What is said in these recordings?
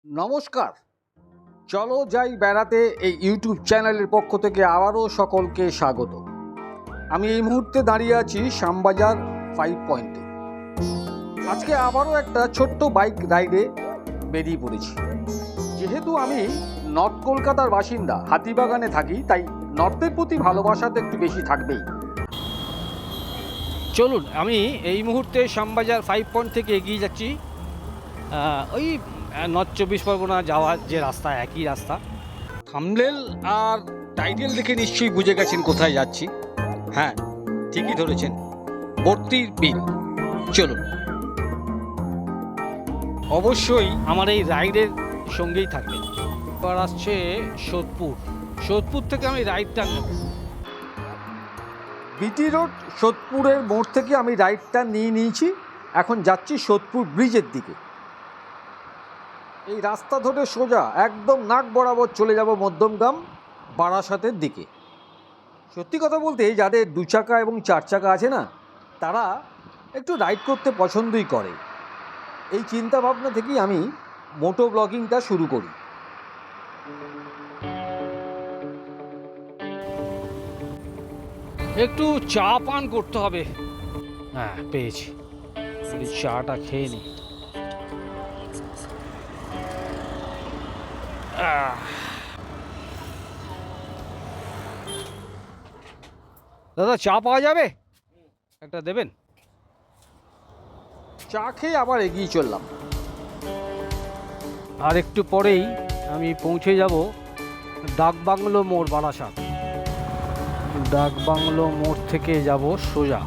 নমস্কার। চলো যাই বেড়াতে এই ইউটিউব চ্যানেলের পক্ষ থেকে আবারও সকলকে স্বাগত। আমি এই মুহূর্তে দাঁড়িয়ে আছি শ্যামবাজার 5 পয়েন্টে। আজকে আবারও একটা ছোট্ট বাইক রাইডে বেরিয়ে পড়েছি। যেহেতু আমি নর্থ কলকাতার বাসিন্দা, হাতিবাগানে থাকি, তাই নর্থের প্রতি ভালোবাসা তো একটু বেশি থাকবেই। চলুন, আমি এই মুহূর্তে শ্যামবাজার 5 পয়েন্ট থেকে এগিয়ে যাচ্ছি ওই নর্থ 24 পরগনা যাওয়ার যে রাস্তা, একই রাস্তা। থাম্বনেল আর টাইটেল দেখে নিশ্চয়ই বুঝে গেছেন কোথায় যাচ্ছি। হ্যাঁ, ঠিকই ধরেছেন, ভর্তির বিল। চলুন, অবশ্যই আমার এই রাইডের সঙ্গেই থাকবে। এবার আসছে সোদপুর থেকে আমি রাইডটা নেব। বিটি রোড সোদপুরের মোড় থেকে আমি রাইডটা নিয়েছি। এখন যাচ্ছি সোদপুর ব্রিজের দিকে। এই রাস্তা ধরে সোজা একদম নাক বরাবর চলে যাব মধ্যমগ্রাম বারাসাতের দিকে। সত্যি কথা বলতে, যাদের 2 চাকা এবং 4 চাকা আছে না, তারা একটু রাইড করতে পছন্দই করে। এই চিন্তা ভাবনা থেকেই আমি মোটো ব্লগিংটা শুরু করি। একটু চা পান করতে হবে। হ্যাঁ, পেয়েছি। চাটা খেয়ে নিই। দাদা, চা পাওয়া যাবে? একটা দেবেন। চা খেয়ে আবার এগিয়ে চললাম। আর একটু পরেই আমি পৌঁছে যাব ডাকবাংলো মোড়, বারাসাত। ডাকবাংলো মোড় থেকে যাব সোজা।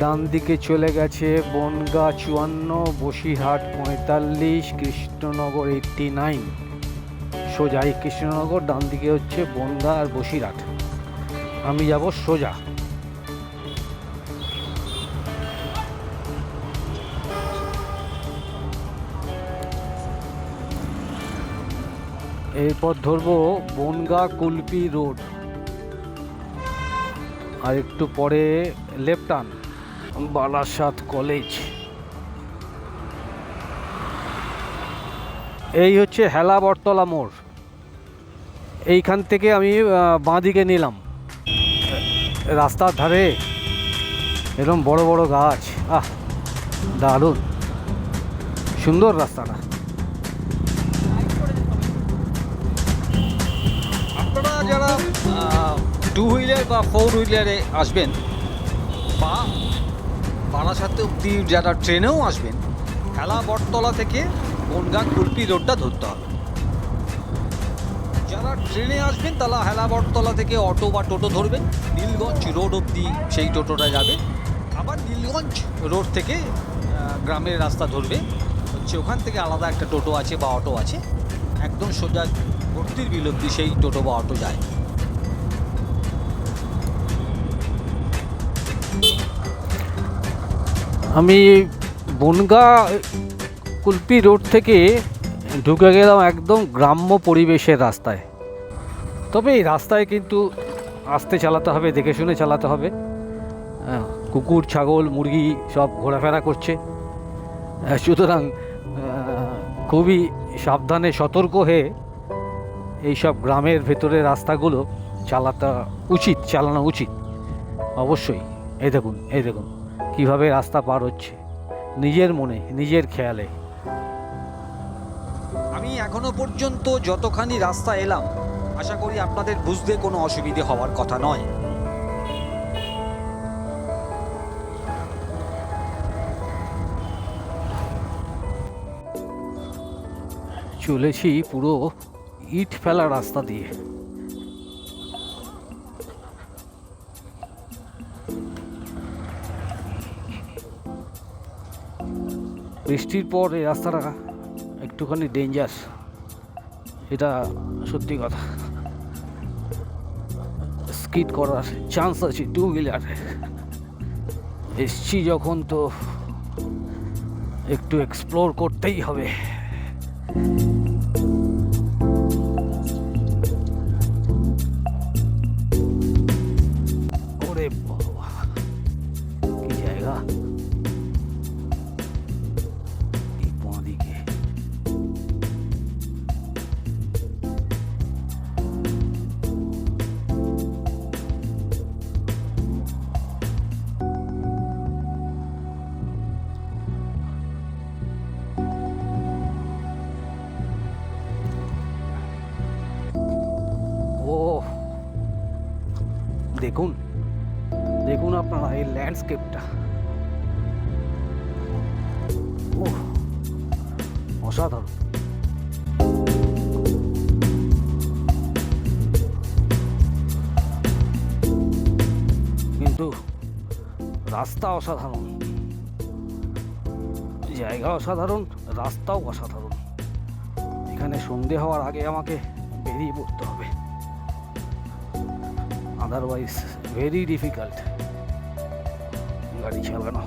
ডান দিকে চলে গেছে বনগাঁ 54, বসিরহাট 45, কৃষ্ণনগর 89। সোজা এই কৃষ্ণনগর, ডান দিকে হচ্ছে বনগাঁ আর বসিরহাট। আমি যাব সোজা। এরপর ধরবো বনগাঁ কুলপি রোড, আর একটু পরে লেফট টার্ন বারাসাত কলেজ। এই হচ্ছে হেলা বটতলা মোড়। এইখান থেকে আমি বাঁদিকে নিলাম। রাস্তার ধারে এরকম বড় বড় গাছ, দারুণ সুন্দর রাস্তাটা। আপনারা যারা 2 হুইলার বা 4 হুইলারে আসবেন, বা বারাসাতে অব্দি যারা ট্রেনেও আসবেন, হেলা বটতলা থেকে বনগাঁ কুলপি রোডটা ধরতে হবে। যারা ট্রেনে আসবেন তারা হেলা বটতলা থেকে অটো বা টোটো ধরবেন, নীলগঞ্জ রোড অবধি সেই টোটোটা যাবে। আবার নীলগঞ্জ রোড থেকে গ্রামের রাস্তা ধরবে, হচ্ছে ওখান থেকে আলাদা একটা টোটো আছে বা অটো আছে, একদম সোজা ভর্তির বিল অবধি সেই টোটো বা অটো যায়। আমি বনগাঁ কুলপি রোড থেকে ঢুকে গেলাম একদম গ্রাম্য পরিবেশের রাস্তায়। তবে এই রাস্তায় কিন্তু আস্তে চালাতে হবে, দেখে শুনে চালাতে হবে। কুকুর, ছাগল, মুরগি সব ঘোরাফেরা করছে, সুতরাং খুবই সাবধানে, সতর্ক হয়ে এইসব গ্রামের ভেতরের রাস্তাগুলো চালানো উচিত অবশ্যই। এই দেখুন কীভাবে রাস্তা পার হচ্ছে, নিজের মনে, নিজের খেয়ালে। আমি এখনো পর্যন্ত যতখানি রাস্তা এলাম, আশা করি আপনাদের বুঝতে কোনো অসুবিধে হওয়ার কথা নয়। চলেছি পুরো ইট ফেলা রাস্তা দিয়ে। বৃষ্টির পর এই রাস্তাটা একটুখানি ডেঞ্জার, এটা সত্যি কথা। স্কিড করার চান্স আছে 2 হুইলারে। এসছি যখন, তো একটু এক্সপ্লোর করতেই হবে। ওরে বাবা, কি জায়গা! দেখুন দেখুন আপনারা এই ল্যান্ডস্কেপটা, ও অসাধারণ। কিন্তু রাস্তা অসাধারণ, জায়গা অসাধারণ, রাস্তাও অসাধারণ। এখানে সন্ধে হওয়ার আগে আমাকে বেরিয়ে পড়তে হবে, আদারওয়াইজ ভেরি ডিফিকাল্ট গাড়ি চালানো।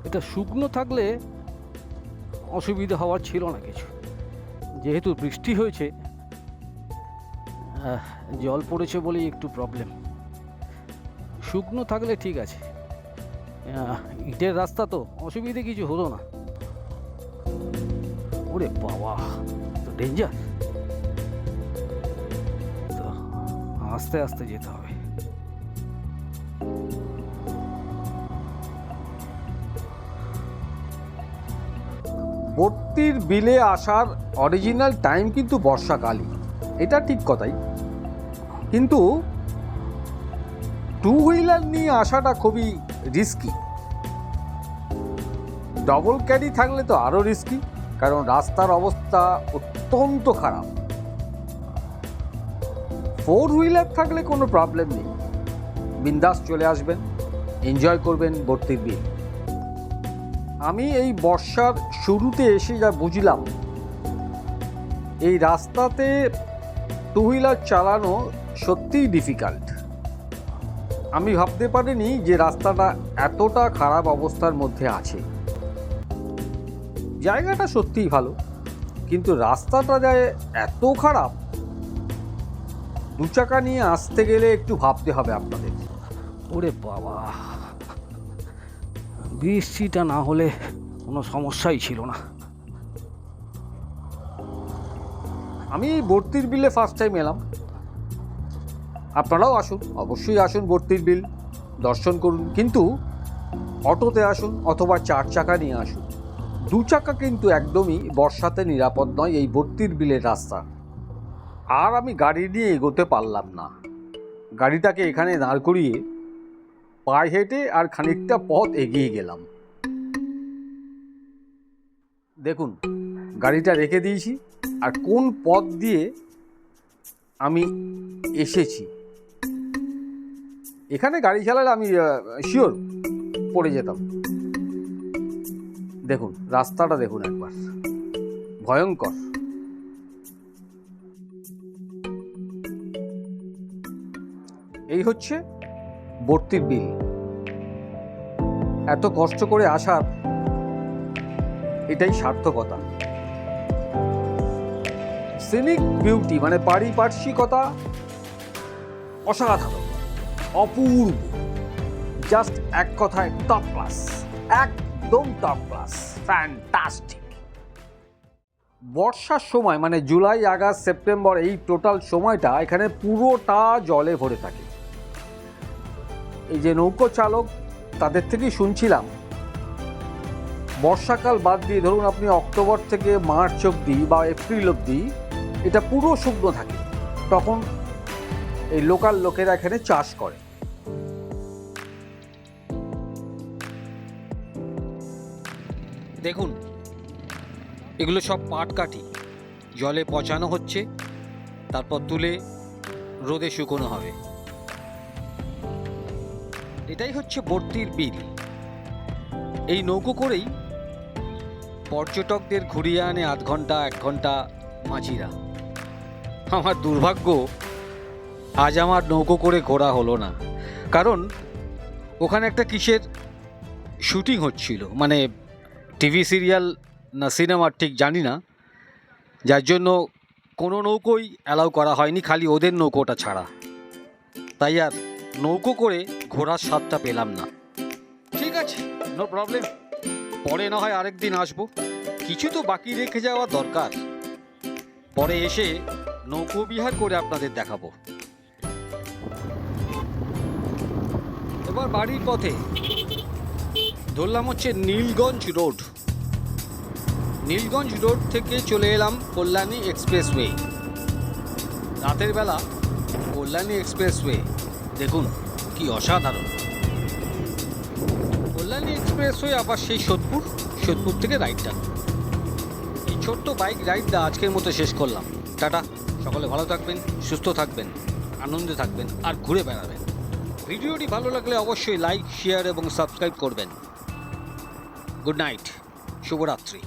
এটা শুকনো থাকলে অসুবিধা হওয়ার ছিল না কিছু, যেহেতু বৃষ্টি হয়েছে, জল পড়েছে বলেই একটু প্রবলেম। শুকনো থাকলে ঠিক আছে, ইটের রাস্তা তো অসুবিধে কিছু হলো না। ওরে বাবা, তো ডেঞ্জার, তো আস্তে আস্তে যেতে হবে। ভর্তির বিলে আসার অরিজিনাল টাইম কিন্তু বর্ষাকালই, এটা ঠিক কথাই, কিন্তু টু হুইলার নিয়ে আসাটা খুবই রিস্কি। ডবল ক্যারি থাকলে তো আরও রিস্কি, কারণ রাস্তার অবস্থা অত্যন্ত খারাপ। ফোর হুইলার থাকলে কোনো প্রবলেম নেই, বিন্দাস চলে আসবেন, এনজয় করবেন ভর্তির বিল। আমি এই বর্ষার শুরুতে এসে যা বুঝলাম, এই রাস্তাতে টু হুইলার চালানো সত্যিই ডিফিকাল্ট। আমি ভাবতে পারিনি যে রাস্তাটা এতটা খারাপ অবস্থার মধ্যে আছে। জায়গাটা সত্যিই ভালো, কিন্তু রাস্তাটা যায় এত খারাপ, দু চাকা নিয়ে আসতে গেলে একটু ভাবতে হবে আপনাদের। ওরে বাবা, বৃষ্টিটা না হলে কোনো সমস্যাই ছিল না। আমি ভর্তির বিলে ফার্স্ট টাইম এলাম, আপনারাও আসুন, অবশ্যই আসুন, ভর্তির বিল দর্শন করুন, কিন্তু অটোতে আসুন অথবা 4 চাকা নিয়ে আসুন। 2 চাকা কিন্তু একদমই বর্ষাতে নিরাপদ নয় এই ভর্তির বিলের রাস্তা। আর আমি গাড়ি নিয়ে এগোতে পারলাম না, গাড়িটাকে এখানে দাঁড় করিয়ে পায়ে হেঁটে আর খানিকটা পথ এগিয়ে গেলাম। দেখুন, গাড়িটা রেখে দিয়েছি, আর কোন পথ দিয়ে আমি এসেছি। এখানে গাড়ি চালালে আমি শিওর পড়ে যেতাম। দেখুন রাস্তাটা, দেখুন একবার, ভয়ঙ্কর। এই হচ্ছে ভর্তির বিল। এত কষ্ট করে আসার এটাই সার্থকতা। সিনিক বিউটি মানে পারিপার্শ্বিকতা অসাধারণ, অপূর্ব, জাস্ট এক কথায় টপ ক্লাস, একদম টপ ক্লাস, ফ্যান্টাস্টিক। বর্ষার সময় মানে জুলাই, আগস্ট, সেপ্টেম্বর, এই টোটাল সময়টা এখানে পুরোটা জলে ভরে থাকে। এই যে নৌকো চালক, তাদের থেকেই শুনছিলাম, বর্ষাকাল বাদ দিয়ে ধরুন আপনি অক্টোবর থেকে মার্চ অবধি বা এপ্রিল অবধি এটা পুরো শুকনো থাকে, তখন এই লোকাল লোকেরা এখানে চাষ করে। দেখুন, এগুলো সব পাটকাঠি, জলে পচানো হচ্ছে, তারপর তুলে রোদে শুকোনো হবে। এটাই হচ্ছে ভর্তির বিল। এই নৌকো করেই পর্যটকদের ঘুরিয়ে আনে 0.5 ঘন্টা 1 ঘন্টা মাঝিরা। আমার দুর্ভাগ্য, আজ আমার নৌকো করে ঘোরা হলো না, কারণ ওখানে একটা কিসের শুটিং হচ্ছিল, মানে টিভি সিরিয়াল না সিনেমা ঠিক জানি না, যার জন্য কোনো নৌকোই অ্যালাউ করা হয়নি, খালি ওদের নৌকোটা ছাড়া। তাই আর নৌকো করে ঘোরার স্বাদটা পেলাম না। ঠিক আছে, নো প্রবলেম, পরে না হয় আরেকদিন আসবো, কিছু তো বাকি রেখে যাওয়া দরকার। পরে এসে নৌকোবিহার করে আপনাদের দেখাবো। এবার বাড়ির পথে ধরলাম হচ্ছে নীলগঞ্জ রোড। নীলগঞ্জ রোড থেকে চলে এলাম কল্যাণী এক্সপ্রেসওয়ে। রাতের বেলা কল্যাণী এক্সপ্রেসওয়ে দেখুন কি অসাধারণ। কল্যাণী এক্সপ্রেসওয়ে আবার সেই সোদপুর থেকে রাইডটা। এই ছোট্ট বাইক রাইডটা আজকের মতো শেষ করলাম। টাটা, সকলে ভালো থাকবেন, সুস্থ থাকবেন, আনন্দে থাকবেন আর ঘুরে বেড়াবেন। ভিডিওটি ভালো লাগলে অবশ্যই লাইক, শেয়ার এবং সাবস্ক্রাইব করবেন। গুড নাইট, শুভরাত্রি।